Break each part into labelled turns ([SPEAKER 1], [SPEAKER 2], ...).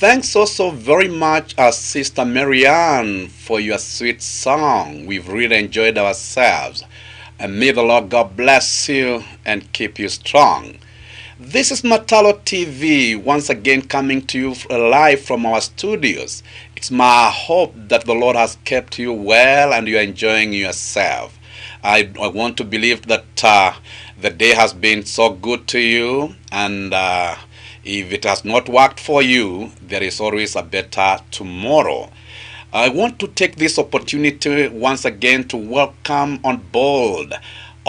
[SPEAKER 1] Thanks also very much, Sister Marianne, for your sweet song. We've really enjoyed ourselves. And may the Lord God bless you and keep you strong. This is Mataro TV, once again coming to you live from our studios. It's my hope that the Lord has kept you well and you're enjoying yourself. I want to believe that the day has been so good to you, and if it has not worked for you, there is always a better tomorrow. I want to take this opportunity once again to welcome on board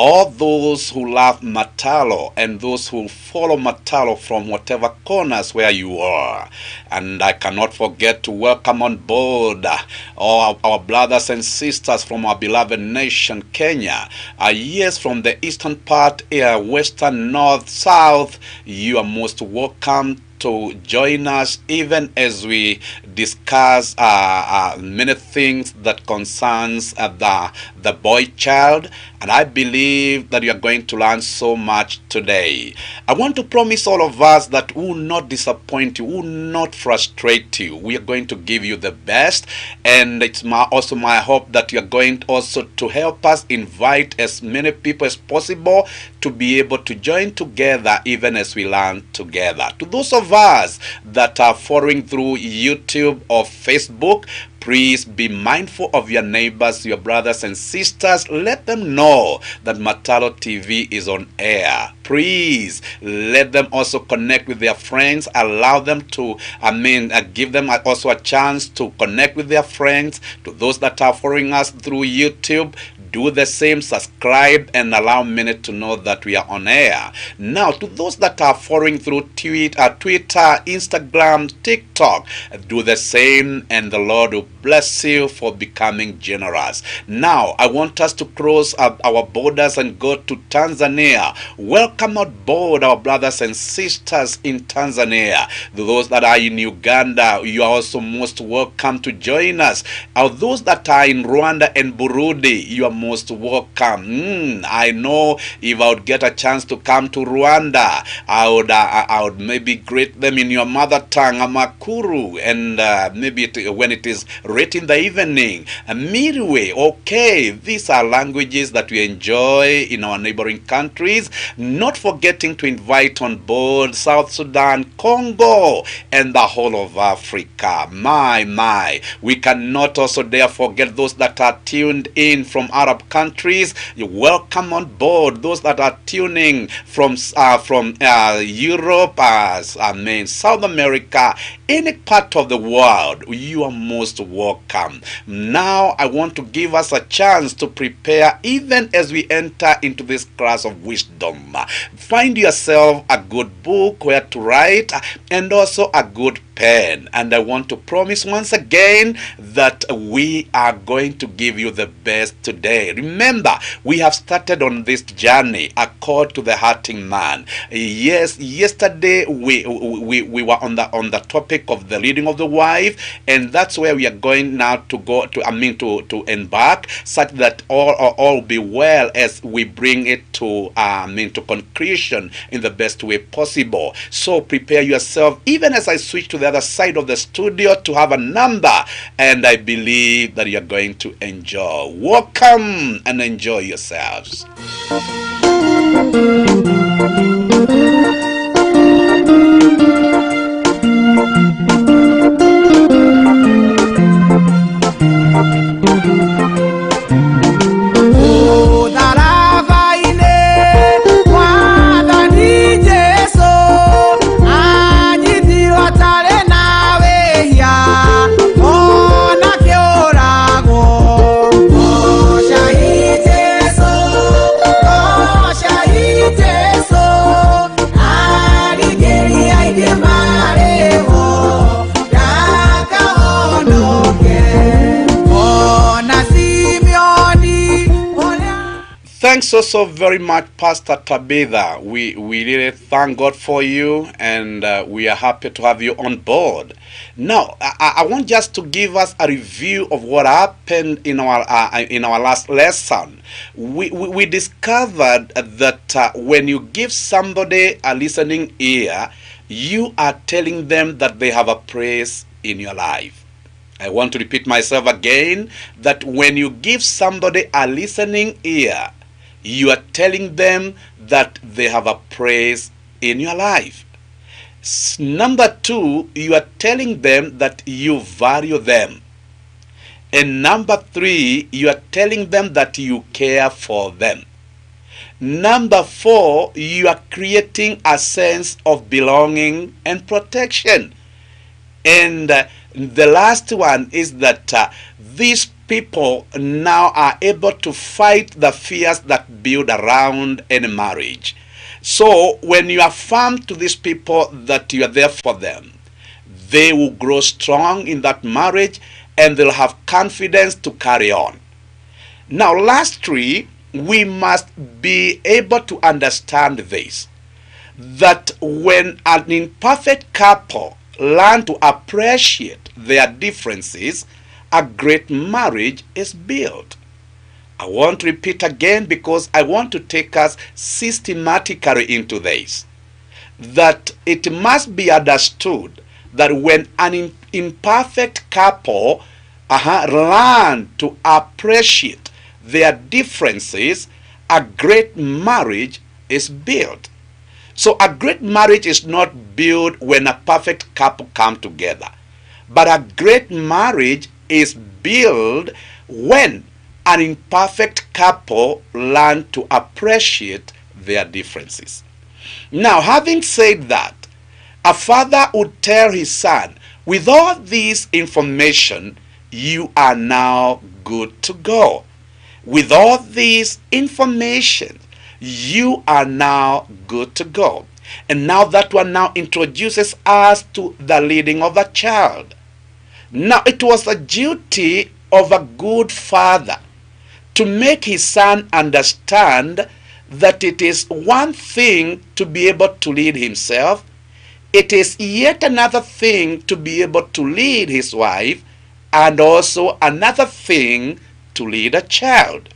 [SPEAKER 1] all those who love Mataro and those who follow Mataro from whatever corners where you are. And I cannot forget to welcome on board all our brothers and sisters from our beloved nation, Kenya. Yes, from the eastern part, western, north, south, you are most welcome to join us even as we discuss many things that concerns the boy child, and I believe that you are going to learn so much today. I want to promise all of us that we will not disappoint you, we will not frustrate you. We are going to give you the best, and it's also my hope that you are going also to help us invite as many people as possible to be able to join together even as we learn together. To those of us that are following through YouTube or Facebook, please be mindful of your neighbors, your brothers and sisters. Let them know that Mataro TV is on air. Please let them also connect with their friends. Allow them to, give them also a chance to connect with their friends. To those that are following us through YouTube, do the same, subscribe, and allow many to know that we are on air. Now, to those that are following through Twitter, Instagram, TikTok, do the same, and the Lord will bless you for becoming generous. Now, I want us to cross our borders and go to Tanzania. Welcome on board our brothers and sisters in Tanzania. Those that are in Uganda, you are also most welcome to join us. Those that are in Rwanda and Burundi, you are most welcome. I know if I would get a chance to come to Rwanda, I would maybe greet them in your mother tongue, Amakuru, and maybe when it is late in the evening, Miriwe. Okay, these are languages that we enjoy in our neighboring countries. Not forgetting to invite on board South Sudan, Congo, and the whole of Africa. My. We cannot also dare forget those that are tuned in from Arab countries. You're welcome on board. Those that are tuning from Europe, South America, any part of the world, you are most welcome. Now, I want to give us a chance to prepare even as we enter into this class of wisdom. Find yourself a good book where to write and also a good pen. And I want to promise once again that we are going to give you the best today. Remember, we have started on this journey, a call to the hurting man. Yes, yesterday we were on the topic of the leading of the wife, and that's where we are going now to go to embark, such that all will be well as we bring it to conclusion in the best way possible. So prepare yourself, even as I switch to the other side of the studio to have a number, and I believe that you're going to enjoy. Welcome and enjoy yourselves. Thanks so very much, Pastor Tabitha. We really thank God for you, and we are happy to have you on board. Now, I want just to give us a review of what happened in our last lesson. We discovered that when you give somebody a listening ear, you are telling them that they have a praise in your life. I want to repeat myself again, that when you give somebody a listening ear, you are telling them that they have a praise in your life. Number two, you are telling them that you value them. And number three, you are telling them that you care for them. Number four, you are creating a sense of belonging and protection. And the last one is that these people now are able to fight the fears that build around any marriage. So when you affirm to these people that you are there for them, they will grow strong in that marriage and they'll have confidence to carry on. Now, lastly, we must be able to understand this, that when an imperfect couple learn to appreciate their differences, a great marriage is built. I want to repeat again because I want to take us systematically into this, that it must be understood that when an imperfect couple learn to appreciate their differences, a great marriage is built. So a great marriage is not built when a perfect couple come together, but a great marriage is built when an imperfect couple learn to appreciate their differences. Now, having said that, a father would tell his son, with all this information, you are now good to go. With all this information, you are now good to go. And now that one now introduces us to the leading of a child. Now, it was a duty of a good father to make his son understand that it is one thing to be able to lead himself. It is yet another thing to be able to lead his wife, and also another thing to lead a child.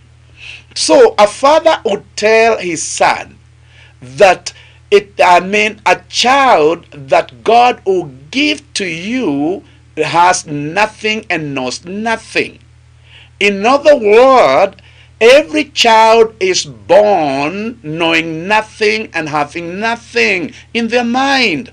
[SPEAKER 1] So a father would tell his son that a child that God will give to you has nothing and knows nothing. In other words, every child is born knowing nothing and having nothing in their mind.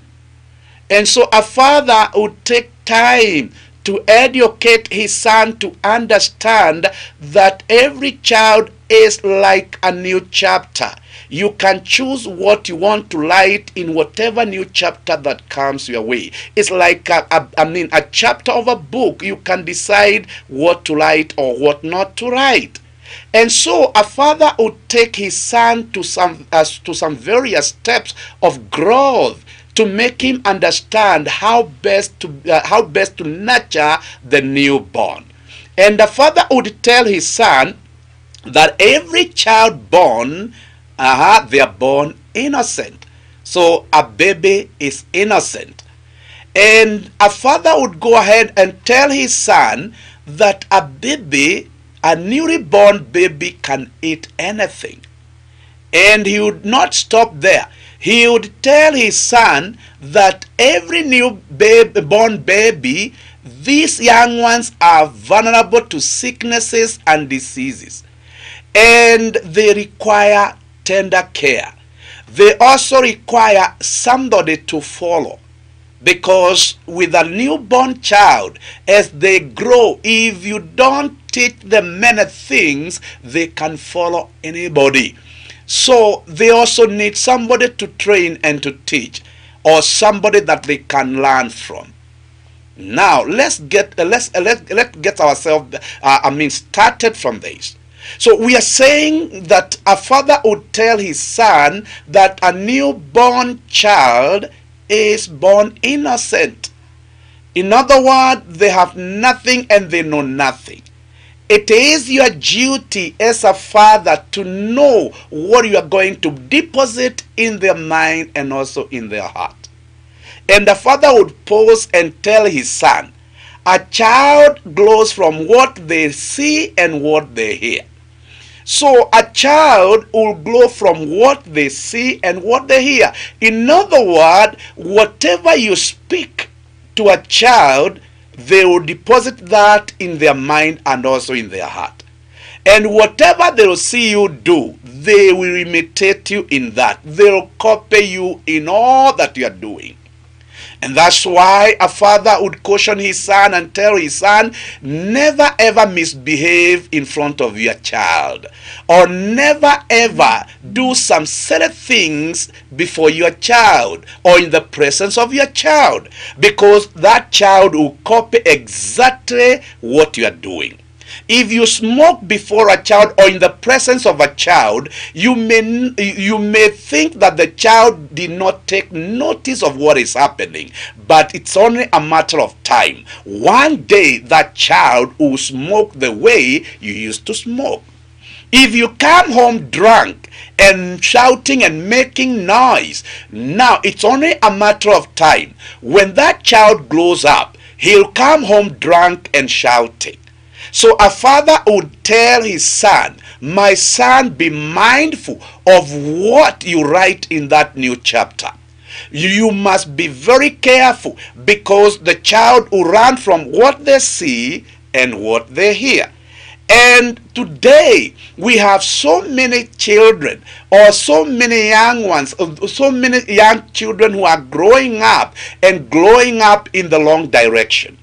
[SPEAKER 1] And so a father would take time to educate his son to understand that every child is like a new chapter. You can choose what you want to write in whatever new chapter that comes your way. It's like a chapter of a book. You can decide what to write or what not to write. And so a father would take his son to some various steps of growth to make him understand how best to nurture the newborn. And the father would tell his son that every child born, they are born innocent. So a baby is innocent. And a father would go ahead and tell his son that a newly born baby can eat anything. And he would not stop there. He would tell his son that every born baby, these young ones are vulnerable to sicknesses and diseases. And they require tender care. They also require somebody to follow. Because with a newborn child, as they grow, if you don't teach them many things, they can follow anybody. So they also need somebody to train and to teach, or somebody that they can learn from. Now let's get ourselves started from this. So we are saying that a father would tell his son that a newborn child is born innocent. In other words, they have nothing and they know nothing. It is your duty as a father to know what you are going to deposit in their mind and also in their heart. And the father would pause and tell his son, a child grows from what they see and what they hear. So a child will grow from what they see and what they hear. In other words, whatever you speak to a child, they will deposit that in their mind and also in their heart. And whatever they will see you do, they will imitate you in that. They will copy you in all that you are doing. And that's why a father would caution his son and tell his son, never ever misbehave in front of your child. Or never ever do some silly things before your child or in the presence of your child. Because that child will copy exactly what you are doing. If you smoke before a child or in the presence of a child, you may think that the child did not take notice of what is happening, but it's only a matter of time. One day that child will smoke the way you used to smoke. If you come home drunk and shouting and making noise, now it's only a matter of time. When that child grows up, he'll come home drunk and shouting. So a father would tell his son, my son, be mindful of what you write in that new chapter. You must be very careful, because the child will run from what they see and what they hear. And today we have so many children, or so many young ones, so many young children who are growing up and growing up in the wrong direction.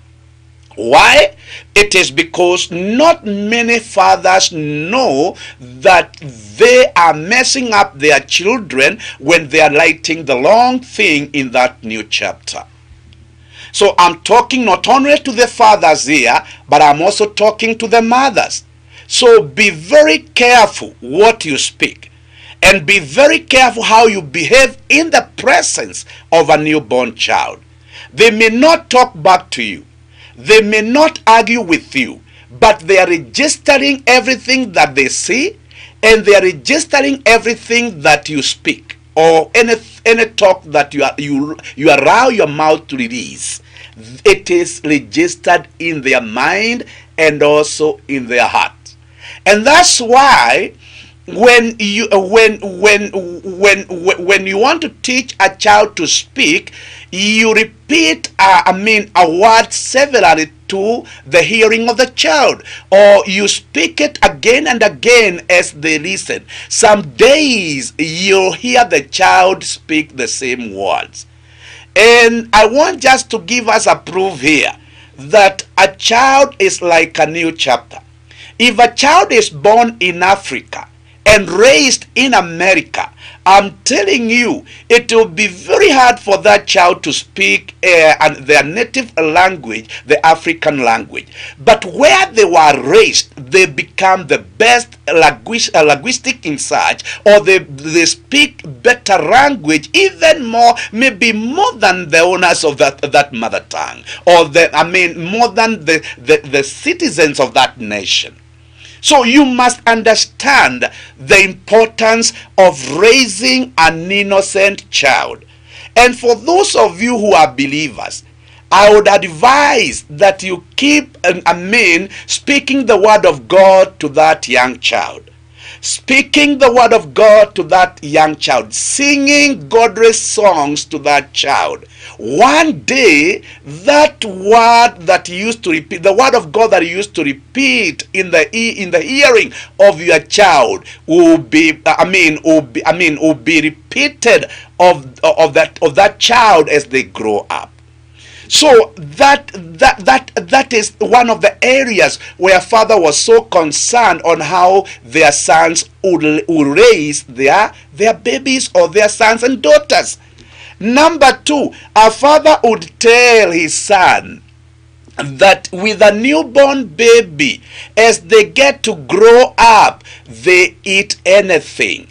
[SPEAKER 1] Why? It is because not many fathers know that they are messing up their children when they are writing the wrong thing in that new chapter. So I'm talking not only to the fathers here, but I'm also talking to the mothers. So be very careful what you speak, and be very careful how you behave in the presence of a newborn child. They may not talk back to you. They may not argue with you, but they are registering everything that they see, and they are registering everything that you speak, or any talk that you allow your mouth to release. It is registered in their mind and also in their heart. And that's why when you want to teach a child to speak, you repeat a word severally to the hearing of the child, or you speak it again and again as they listen. Some days you'll hear the child speak the same words. And I want just to give us a proof here that a child is like a new chapter. If a child is born in Africa and raised in America, I'm telling you, it will be very hard for that child to speak their native language, the African language. But where they were raised, they become the best linguistic in such, or they speak better language, even more, maybe more than the owners of that mother tongue, or more than the citizens of that nation. So you must understand the importance of raising an innocent child. And for those of you who are believers, I would advise that you keep speaking the word of God to that young child. Speaking the word of God to that young child, singing godly songs to that child. One day, that word that you used to repeat, the word of God that you used to repeat in the hearing of your child, will be repeated of that child as they grow up. So that is one of the areas where Father was so concerned on how their sons would raise their babies, or their sons and daughters. Number two, a father would tell his son that with a newborn baby, as they get to grow up, they eat anything.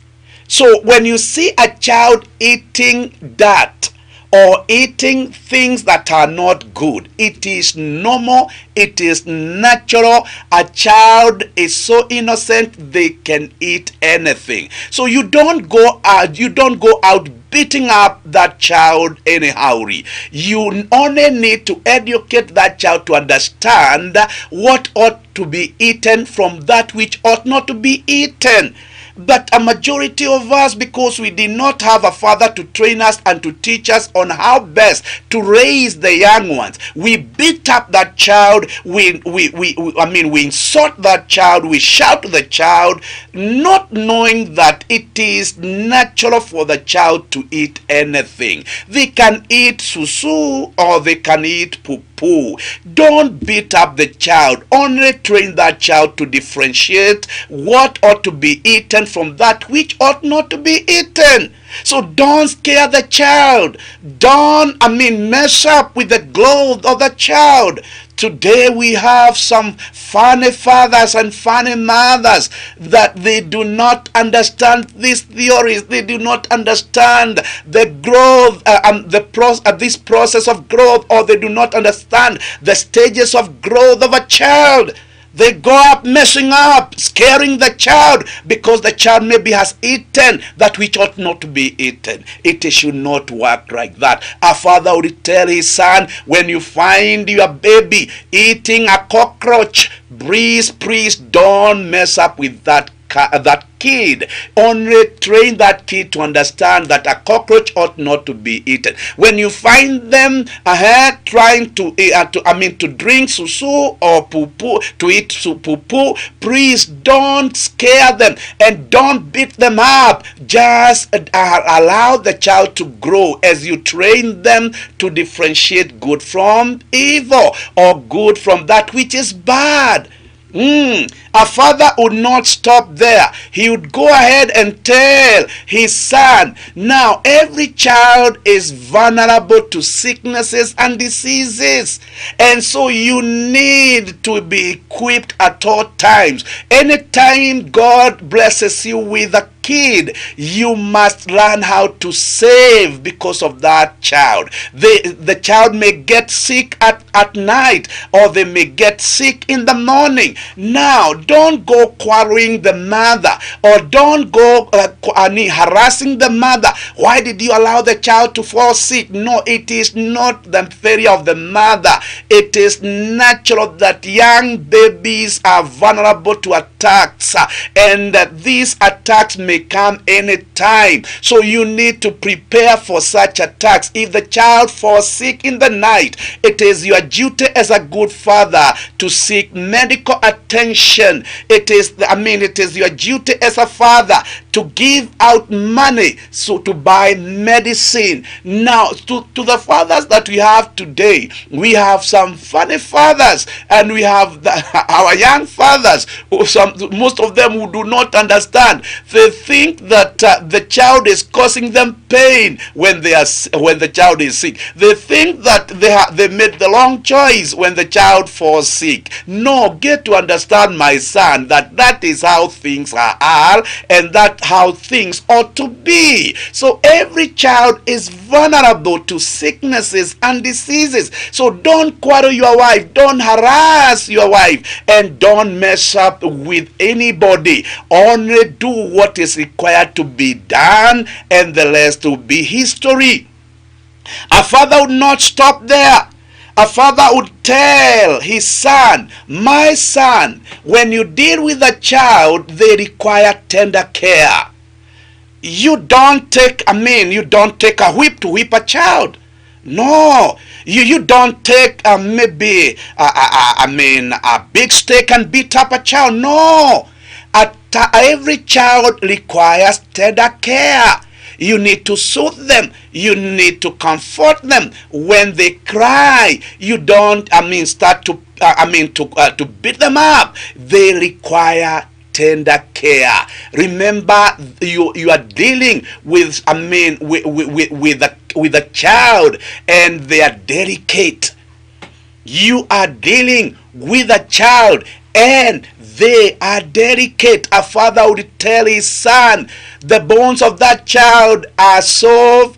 [SPEAKER 1] So when you see a child eating dirt, or eating things that are not good. It is normal, it is natural. A child is so innocent they can eat anything. So you don't go out beating up that child in a hurry. You only need to educate that child to understand what ought to be eaten from that which ought not to be eaten. But a majority of us, because we did not have a father to train us and to teach us on how best to raise the young ones, we beat up that child, we insult that child, we shout to the child, not knowing that it is natural for the child to eat anything. They can eat susu or they can eat poo. Don't beat up the child. Only train that child to differentiate what ought to be eaten from that which ought not to be eaten. So don't scare the child. Don't mess up with the growth of the child. Today we have some funny fathers and funny mothers that they do not understand these theories. They do not understand the growth, this process of growth, or they do not understand the stages of growth of a child. They go up messing up, scaring the child, because the child maybe has eaten that which ought not to be eaten. It should not work like that. A father would tell his son, when you find your baby eating a cockroach, please don't mess up with that kid. Only train that kid to understand that a cockroach ought not to be eaten. When you find them trying to drink susu or poo, to eat poo, please don't scare them and don't beat them up. Just allow the child to grow as you train them to differentiate good from evil, or good from that which is bad. A father would not stop there. He would go ahead and tell his son, now every child is vulnerable to sicknesses and diseases, and so you need to be equipped at all times. Anytime God blesses you with a kid, you must learn how to save because of that child. The child may get sick at night, or they may get sick in the morning. Now, don't go quarreling the mother, or don't go harassing the mother. Why did you allow the child to fall sick? No, it is not the failure of the mother. It is natural that young babies are vulnerable to attacks, and that these attacks may come anytime. So you need to prepare for such attacks. If the child falls sick in the night, it is your duty as a good father to seek medical attention. It is your duty as a father to give out money to buy medicine. Now, to the fathers that we have today, we have some funny fathers, and we have our young fathers, most of them who do not understand. They think that the child is causing them pain when the child is sick. They think that they made the wrong choice when the child falls sick. No, get to understand, my son, that is how things are, and that how things ought to be. So every child is vulnerable to sicknesses and diseases. So don't quarrel your wife, don't harass your wife, and don't mess up with anybody. Only do what is required to be done, and the rest will be history. A father would not stop there. A father would tell his son, my son, when you deal with a child, they require tender care. You don't take a whip to whip a child. No, you don't take a big stick and beat up a child. No, every child requires tender care. You need to soothe them. You need to comfort them when they cry. You don't start to beat them up. They require tender care. Remember, you are dealing with a child, and they are delicate. You are dealing with a child, and they are delicate. A father would tell his son, the bones of that child are so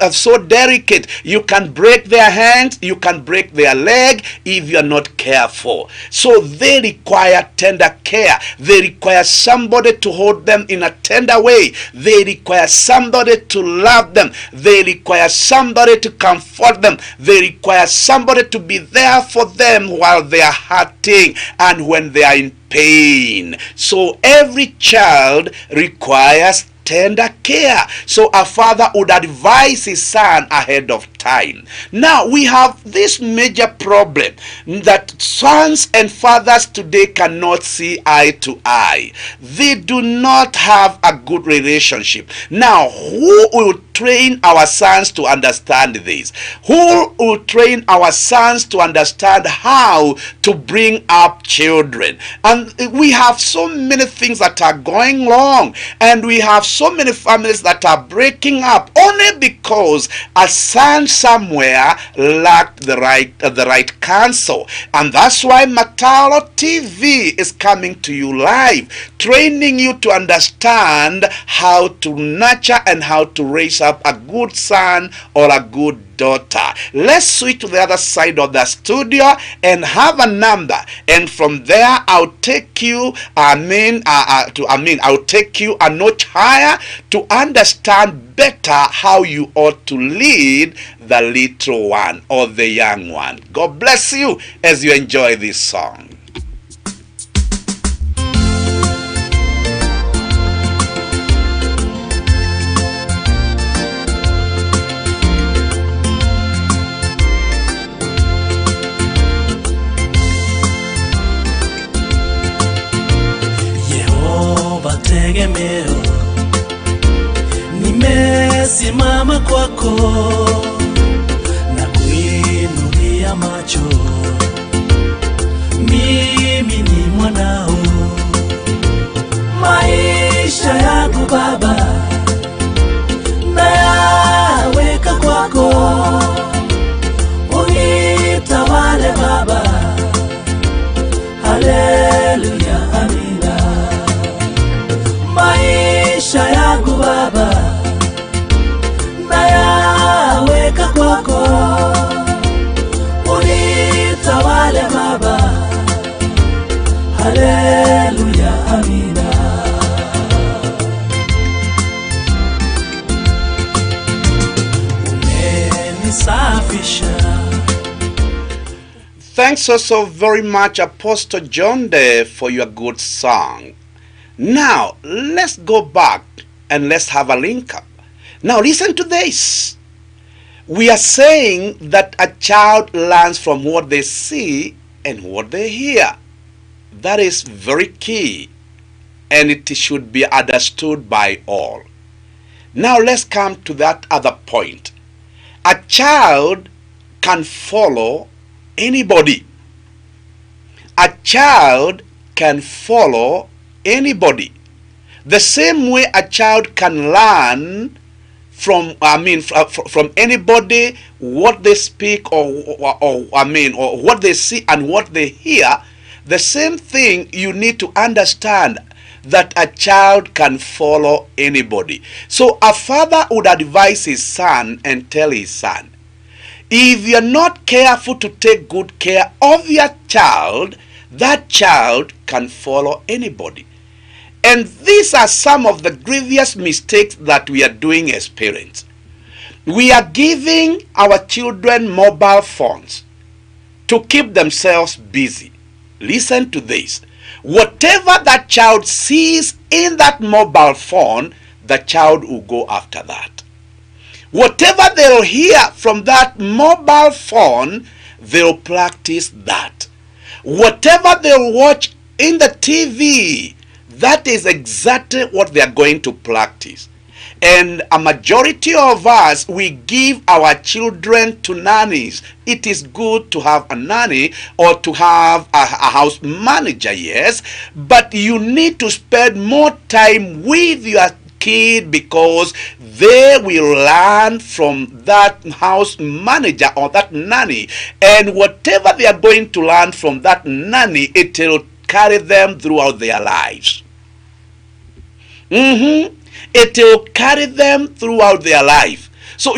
[SPEAKER 1] delicate. You can break their hands, you can break their leg if you are not careful. So they require tender care. They require somebody to hold them in a tender way. They require somebody to love them. They require somebody to comfort them. They require somebody to be there for them while they are hurting and when they are in pain. So every child requires tender care. So a father would advise his son ahead of time. Now we have this major problem that sons and fathers today cannot see eye to eye. They do not have a good relationship. Now who will train our sons to understand this? Who will train our sons to understand how to bring up children? And we have so many things that are going wrong, and we have so many families that are breaking up only because a son somewhere lacked the right counsel. And that's why Mataro TV is coming to you live, training you to understand how to nurture and how to raise up a good son or a good daughter. Let's switch to the other side of the studio and have a number, and from there I'll take you I'll take you a notch higher to understand better how you ought to lead the little one or the young one. God bless you as you enjoy this song.
[SPEAKER 2] Tegemeo, nimesimama kwako na kuinulia macho. Mimi ni mwanao, maisha yangu Baba nayaweka kwako. Unitawale Baba, haleluya, amina. Maisha yangu Baba nayaweka kwako. Unitawale Baba, haleluya, amina. Umenisafisha.
[SPEAKER 1] Thanks also very much, Apostle John Day, for your good song. Now, let's go back and let's have a link up. Now, listen to this. We are saying that a child learns from what they see and what they hear. That is very key, and it should be understood by all. Now, let's come to that other point. A child can follow anybody. A child can follow anybody. The same way a child can learn from anybody what they speak or what they see and what they hear, the same thing you need to understand, that a child can follow anybody. So a father would advise his son and tell his son, if you're not careful to take good care of your child, that child can follow anybody. And these are some of the grievous mistakes that we are doing as parents. We are giving our children mobile phones to keep themselves busy. Listen to this. Whatever that child sees in that mobile phone, the child will go after that. Whatever they'll hear from that mobile phone, they'll practice that. Whatever they'll watch in the TV, that is exactly what they are going to practice. And a majority of us, we give our children to nannies. It is good to have a nanny or to have a house manager, yes, but you need to spend more time with your kid, because they will learn from that house manager or that nanny, and whatever they are going to learn from that nanny, it will carry them throughout their lives. It will carry them throughout their life. So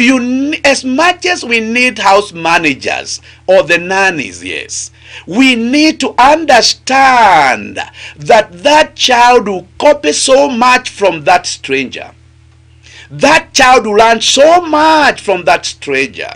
[SPEAKER 1] as much as we need house managers or the nannies, yes, we need to understand that that child will copy so much from that stranger. That child will learn so much from that stranger.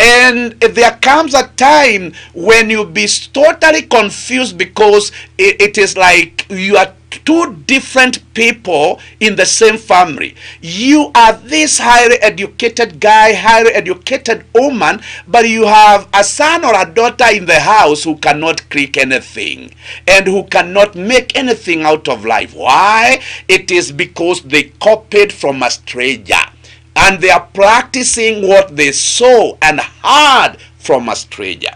[SPEAKER 1] And there comes a time when you'll be totally confused because it is like you are two different people in the same family. You are this highly educated guy, highly educated woman, but you have a son or a daughter in the house who cannot click anything and who cannot make anything out of life. Why? It is because they copied from a stranger. And they are practicing what they saw and heard from a stranger.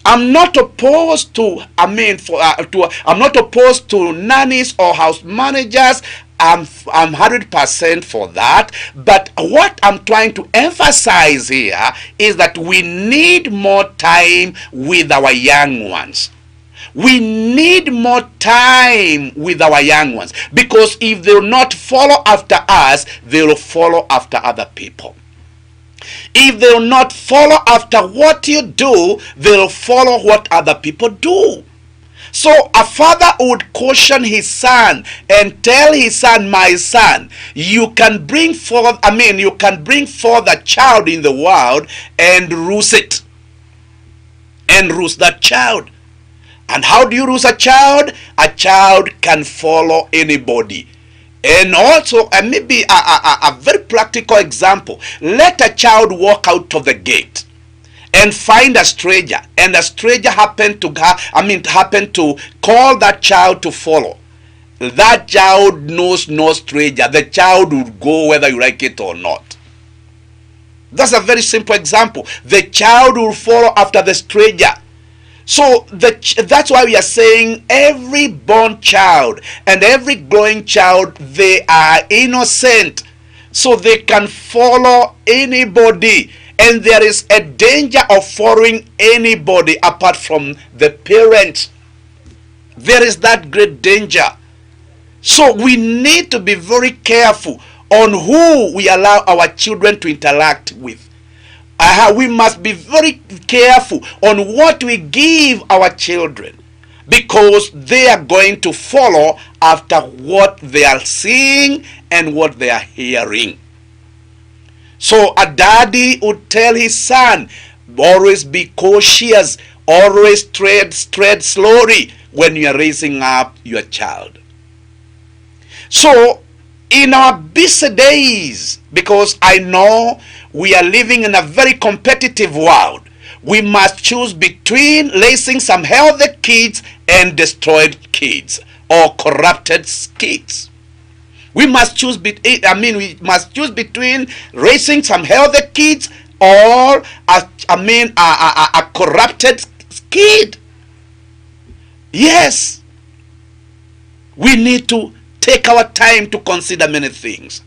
[SPEAKER 1] I'm not opposed to, I'm not opposed to nannies or house managers. I'm 100% for that. But what I'm trying to emphasize here is that we need more time with our young ones. We need more time with our young ones, because if they will not follow after us, they will follow after other people. If they will not follow after what you do, they will follow what other people do. So a father would caution his son and tell his son, my son, you can bring forth a child in the world and roost it. And roost that child. And how do you raise a child? A child can follow anybody. And also, maybe a very practical example. Let a child walk out of the gate and find a stranger, and a stranger happen to call that child to follow. That child knows no stranger. The child will go whether you like it or not. That's a very simple example. The child will follow after the stranger. So that's why we are saying every born child and every growing child, they are innocent. So they can follow anybody. And there is a danger of following anybody apart from the parents. There is that great danger. So we need to be very careful on who we allow our children to interact with. We must be very careful on what we give our children, because they are going to follow after what they are seeing and what they are hearing. So a daddy would tell his son, always be cautious, always tread slowly when you are raising up your child. So in our busy days, because I know we are living in a very competitive world, we must choose between raising some healthy kids and destroyed kids or corrupted kids. We must choose between raising some healthy kids or a corrupted kid. Yes, we need to take our time to consider many things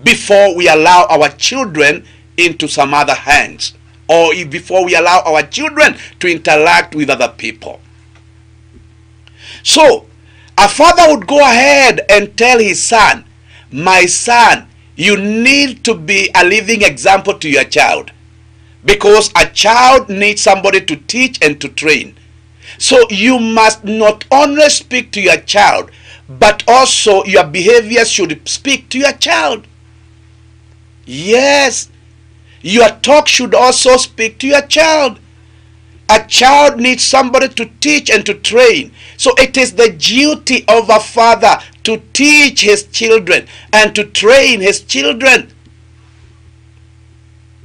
[SPEAKER 1] before we allow our children into some other hands, or before we allow our children to interact with other people. So a father would go ahead and tell his son, my son, you need to be a living example to your child, because a child needs somebody to teach and to train. So you must not only speak to your child, but also your behavior should speak to your child. Yes, your talk should also speak to your child. A child needs somebody to teach and to train. So it is the duty of a father to teach his children and to train his children.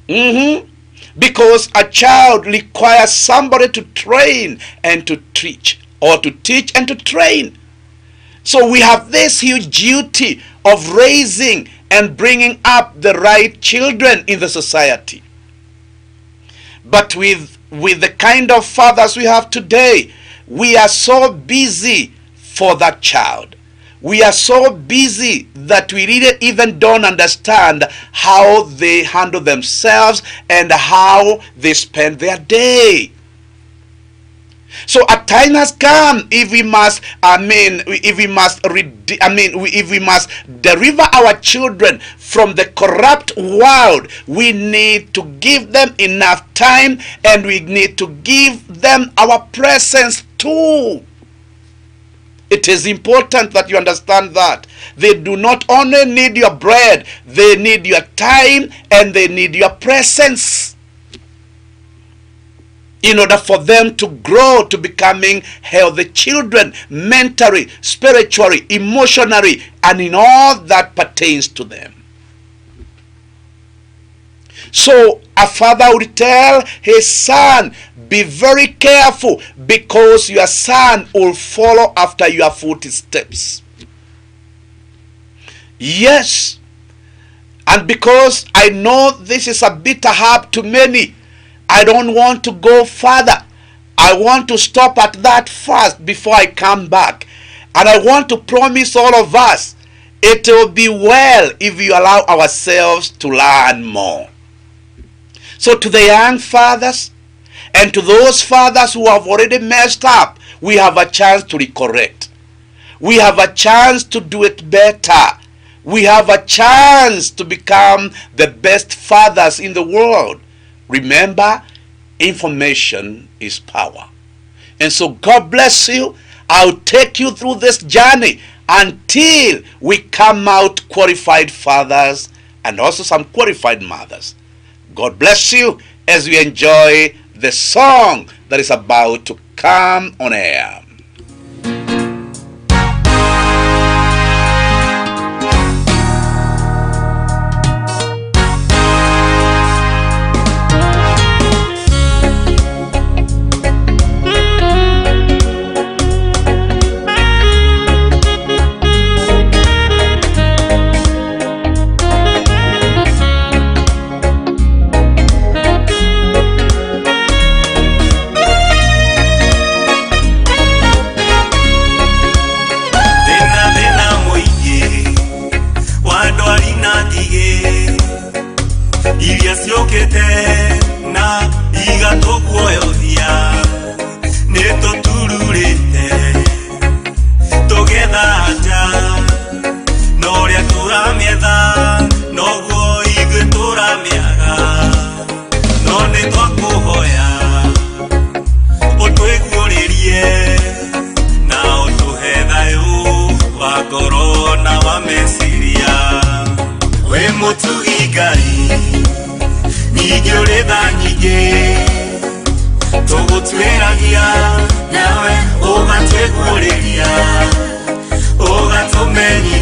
[SPEAKER 1] Because a child requires somebody to train and to teach, or to teach and to train. So we have this huge duty of raising and bringing up the right children in the society. But with the kind of fathers we have today, we are so busy for that child. We are so busy that we really even don't understand how they handle themselves and how they spend their day. So a time has come if we must, if we must deliver our children from the corrupt world, we need to give them enough time, and we need to give them our presence too. It is important that you understand that. They do not only need your bread, they need your time, and they need your presence in order for them to grow to becoming healthy children, mentally, spiritually, emotionally, and in all that pertains to them. So a father would tell his son, be very careful, because your son will follow after your footsteps. Yes, and because I know this is a bitter herb to many, I don't want to go further. I want to stop at that first before I come back. And I want to promise all of us, it will be well if we allow ourselves to learn more. So to the young fathers, and to those fathers who have already messed up, we have a chance to recorrect. We have a chance to do it better. We have a chance to become the best fathers in the world. Remember, information is power. And so God bless you. I'll take you through this journey until we come out qualified fathers and also some qualified mothers. God bless you as we enjoy the song that is about to come on air.
[SPEAKER 3] Oga to many,